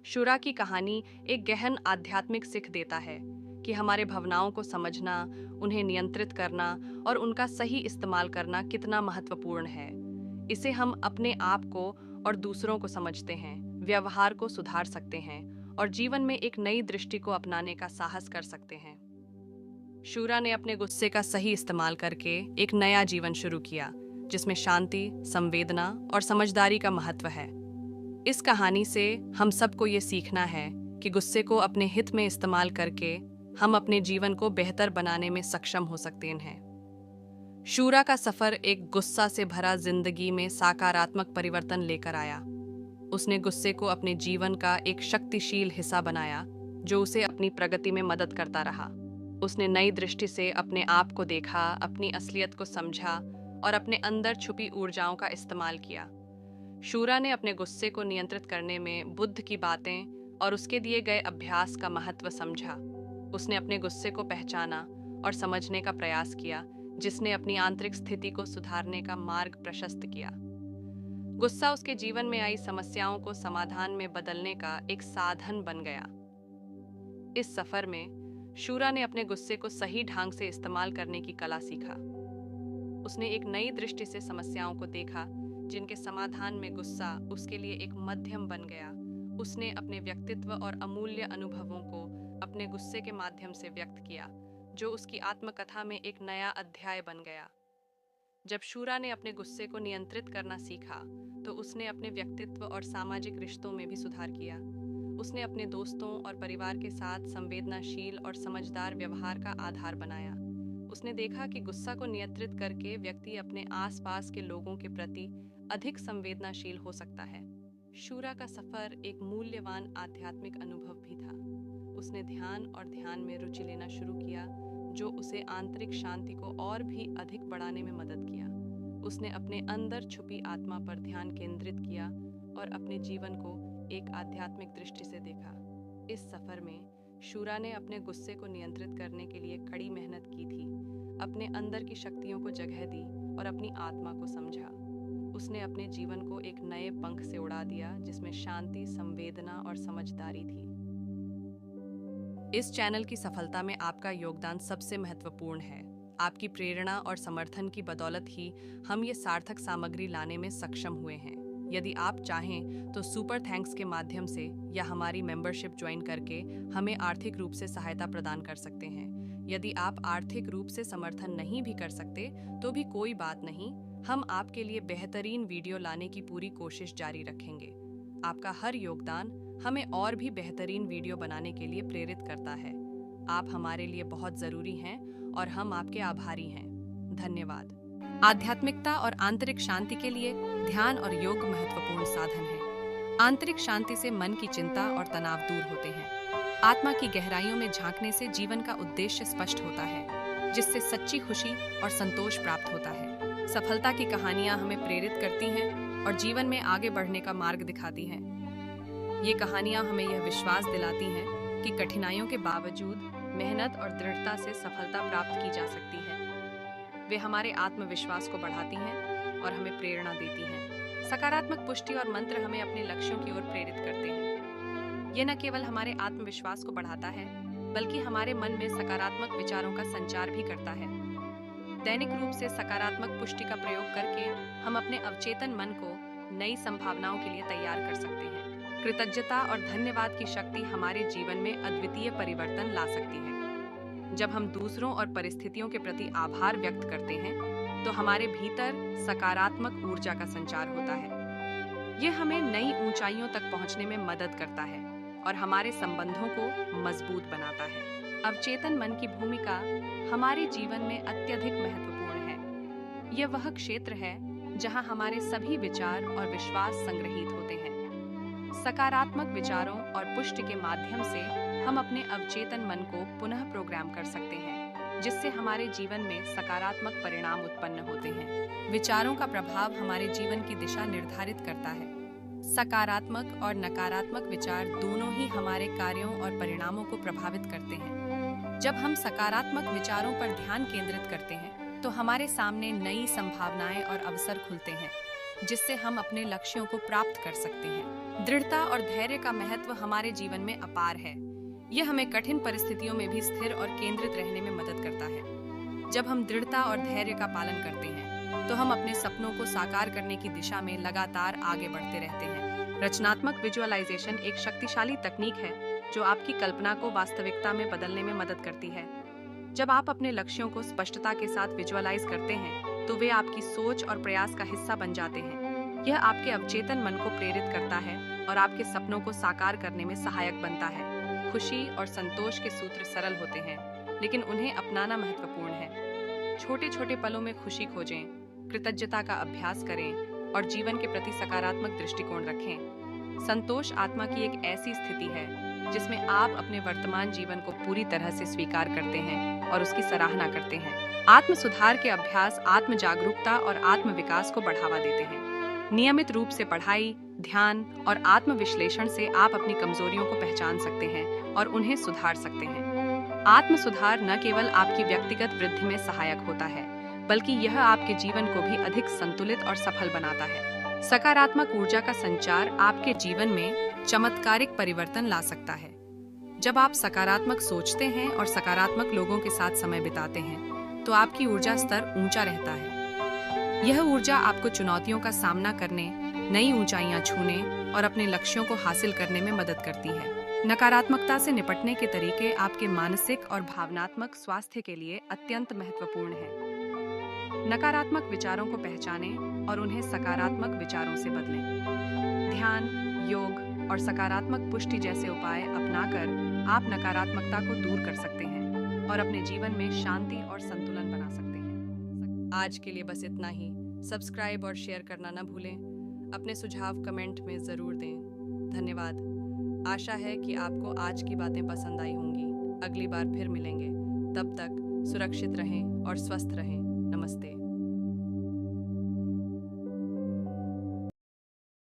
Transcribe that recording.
शुरा की कहानी एक गहन आध्यात्मिक सीख देता है कि हमारे भावनाओं को समझना, उन्हें नियंत्रित करना और उनका सही इस्तेमाल करना कितना महत्वपूर्ण है। इसे हम अपने आप को और दूसरों को समझते हैं, व्यवहार को सुधार सकते हैं और जीवन में एक नई दृष्टि को अपनाने का साहस कर सकते हैं। शूरा ने अपने गुस्से का सही इस्तेमाल करके एक नया जीवन शुरू किया, जिसमें शांति, संवेदना और समझदारी का महत्व है। इस कहानी से हम सबको ये सीखना है कि गुस्से को अपने हित में इस्तेमाल करके हम अपने जीवन को बेहतर बनाने में सक्षम हो सकते हैं। शूरा का सफर एक गुस्सा से भरा जिंदगी में सकारात्मक परिवर्तन लेकर आया। उसने गुस्से को अपने जीवन का एक शक्तिशाली हिस्सा बनाया, जो उसे अपनी प्रगति में मदद करता रहा। उसने नई दृष्टि से अपने आप को देखा, अपनी असलियत को समझा और अपने अंदर छुपी ऊर्जाओं का इस्तेमाल किया। शूरा ने अपने गुस्से को नियंत्रित करने में बुद्ध की बातें और उसके दिए गए अभ्यास का महत्व समझा। उसने अपने गुस्से को पहचाना और समझने का प्रयास किया, जिसने अपनी आंतरिक स्थिति को सुधारने का मार्ग प्रशस्त किया। गुस्सा उसके जीवन में आई समस्याओं को समाधान में बदलने का एक साधन बन गया। इस सफर में शूरा ने अपने गुस्से को सही ढंग से इस्तेमाल करने की कला सीखा। उसने एक नई दृष्टि से समस्याओं को देखा, जिनके समाधान में गुस्सा उसके लिए एक माध्यम बन गया। उसने अपने व्यक्तित्व और अमूल्य अनुभवों को अपने गुस्से के माध्यम से व्यक्त किया, जो उसकी आत्मकथा में एक नया अध्याय बन गया। जब शूरा ने अपने गुस्से को नियंत्रित करना सीखा, तो उसने अपने व्यक्तित्व और सामाजिक रिश्तों में भी सुधार किया। उसने अपने दोस्तों और परिवार के साथ संवेदनशील और समझदार व्यवहार का आधार बनाया। उसने देखा कि गुस्सा को नियंत्रित करके व्यक्ति अपने आसपास के लोगों के प्रति अधिक संवेदनशील हो सकता है। शूरा का सफर एक मूल्यवान आध्यात्मिक अनुभव भी था। उसने ध्यान और ध्यान में रुचि लेना शुरू किया, जो उसे आंतरिक शांति को और भी अधिक बढ़ाने में मदद किया। उसने अपने अंदर छुपी आत्मा पर ध्यान केंद्रित किया और अपने जीवन को एक आध्यात्मिक दृष्टि से देखा। इस सफर में शूरा ने अपने गुस्से को नियंत्रित करने के लिए कड़ी मेहनत की थी, अपने अंदर की शक्तियों को जगह दी और अपनी आत्मा को समझा। उसने अपने जीवन को एक नए पंख से उड़ा दिया, जिसमें शांति, संवेदना और समझदारी थी। इस चैनल की सफलता में आपका योगदान सबसे महत्वपूर्ण है। आपकी प्रेरणा और समर्थन की बदौलत ही हम ये सार्थक सामग्री लाने में सक्षम हुए हैं। यदि आप चाहें तो सुपर थैंक्स के माध्यम से या हमारी मेंबरशिप ज्वाइन करके हमें आर्थिक रूप से सहायता प्रदान कर सकते हैं। यदि आप आर्थिक रूप से समर्थन नहीं भी कर सकते तो भी कोई बात नहीं, हम आपके लिए बेहतरीन वीडियो लाने की पूरी कोशिश जारी रखेंगे। आपका हर योगदान हमें और भी बेहतरीन वीडियो बनाने के लिए प्रेरित करता है। आप हमारे लिए बहुत ज़रूरी हैं और हम आपके आभारी हैं। धन्यवाद। आध्यात्मिकता और आंतरिक शांति के लिए ध्यान और योग महत्वपूर्ण साधन हैं। आंतरिक शांति से मन की चिंता और तनाव दूर होते हैं। आत्मा की गहराइयों में झांकने से जीवन का उद्देश्य स्पष्ट होता है, जिससे सच्ची खुशी और संतोष प्राप्त होता है। सफलता की कहानियां हमें प्रेरित करती हैं और जीवन में आगे बढ़ने का मार्ग दिखाती हैं। ये कहानियां हमें यह विश्वास दिलाती हैं कि कठिनाइयों के बावजूद मेहनत और दृढ़ता से सफलता प्राप्त की जा सकती है। वे हमारे आत्मविश्वास को बढ़ाती हैं और हमें प्रेरणा देती हैं। सकारात्मक पुष्टि और मंत्र हमें अपने लक्ष्यों की ओर प्रेरित करते हैं। ये न केवल हमारे आत्मविश्वास को बढ़ाता है, बल्कि हमारे मन में सकारात्मक विचारों का संचार भी करता है। दैनिक रूप से सकारात्मक पुष्टि का प्रयोग करके हम अपने अवचेतन मन को नई संभावनाओं के लिए तैयार कर सकते हैं। कृतज्ञता और धन्यवाद की शक्ति हमारे जीवन में अद्वितीय परिवर्तन ला सकती है। जब हम दूसरों और परिस्थितियों के प्रति आभार व्यक्त करते हैं, तो हमारे भीतर सकारात्मक ऊर्जा का संचार होता है। यह हमें नई ऊंचाइयों तक पहुंचने में मदद करता है और हमारे संबंधों को मजबूत बनाता है। अवचेतन मन की भूमिका हमारे जीवन में अत्यधिक महत्वपूर्ण है। यह वह क्षेत्र है जहां हमारे सभी विचार और विश्वास संग्रहित होते हैं। सकारात्मक विचारों और पुष्टि के माध्यम से हम अपने अवचेतन मन को पुनः प्रोग्राम कर सकते हैं, जिससे हमारे जीवन में सकारात्मक परिणाम उत्पन्न होते हैं। विचारों का प्रभाव हमारे जीवन की दिशा निर्धारित करता है। सकारात्मक और नकारात्मक विचार दोनों ही हमारे कार्यों और परिणामों को प्रभावित करते हैं। जब हम सकारात्मक विचारों पर ध्यान केंद्रित करते हैं, तो हमारे सामने नई संभावनाएं और अवसर खुलते हैं। जिससे हम अपने लक्ष्यों को प्राप्त कर सकते हैं। दृढ़ता और धैर्य का महत्व हमारे जीवन में अपार है। यह हमें कठिन परिस्थितियों में भी स्थिर और केंद्रित रहने में मदद करता है। जब हम दृढ़ता और धैर्य का पालन करते हैं, तो हम अपने सपनों को साकार करने की दिशा में लगातार आगे बढ़ते रहते हैं। रचनात्मक विजुअलाइजेशन एक शक्तिशाली तकनीक है जो आपकी कल्पना को वास्तविकता में बदलने में मदद करती है। जब आप अपने लक्ष्यों को स्पष्टता के साथ विजुअलाइज करते हैं, तो वे आपकी सोच और प्रयास का हिस्सा बन जाते हैं। यह आपके अवचेतन मन को प्रेरित करता है और आपके सपनों को साकार करने में सहायक बनता है। खुशी और संतोष के सूत्र सरल होते हैं, लेकिन उन्हें अपनाना महत्वपूर्ण है। छोटे छोटे पलों में खुशी खोजें, कृतज्ञता का अभ्यास करें और जीवन के प्रति सकारात्मक दृष्टिकोण रखें। संतोष आत्मा की एक ऐसी स्थिति है जिसमें आप अपने वर्तमान जीवन को पूरी तरह से स्वीकार करते हैं और उसकी सराहना करते हैं। आत्म सुधार के अभ्यास आत्म जागरूकता और आत्म विकास को बढ़ावा देते हैं। नियमित रूप से पढ़ाई, ध्यान और आत्म विश्लेषण से आप अपनी कमजोरियों को पहचान सकते हैं और उन्हें सुधार सकते हैं। आत्म सुधार न केवल आपकी व्यक्तिगत वृद्धि में सहायक होता है, बल्कि यह आपके जीवन को भी अधिक संतुलित और सफल बनाता है। सकारात्मक ऊर्जा का संचार आपके जीवन में चमत्कारिक परिवर्तन ला सकता है। जब आप सकारात्मक सोचते हैं और सकारात्मक लोगों के साथ समय बिताते हैं, तो आपकी ऊर्जा स्तर ऊंचा रहता है। यह ऊर्जा आपको चुनौतियों का सामना करने, नई ऊंचाइयां छूने और अपने लक्ष्यों को हासिल करने में मदद करती है। नकारात्मकता से निपटने के तरीके आपके मानसिक और भावनात्मक स्वास्थ्य के लिए अत्यंत महत्वपूर्ण हैं। नकारात्मक विचारों को पहचानें और उन्हें सकारात्मक विचारों से बदलें। ध्यान, योग और सकारात्मक पुष्टि जैसे उपाय अपनाकर आप नकारात्मकता को दूर कर सकते हैं और अपने जीवन में शांति और संतुलन बना सकते हैं। आज के लिए बस इतना ही। सब्सक्राइब और शेयर करना न भूलें। अपने सुझाव कमेंट में ज़रूर दें। धन्यवाद। आशा है कि आपको आज की बातें पसंद आई होंगी। अगली बार फिर मिलेंगे। तब तक सुरक्षित रहें और स्वस्थ रहें। नमस्ते।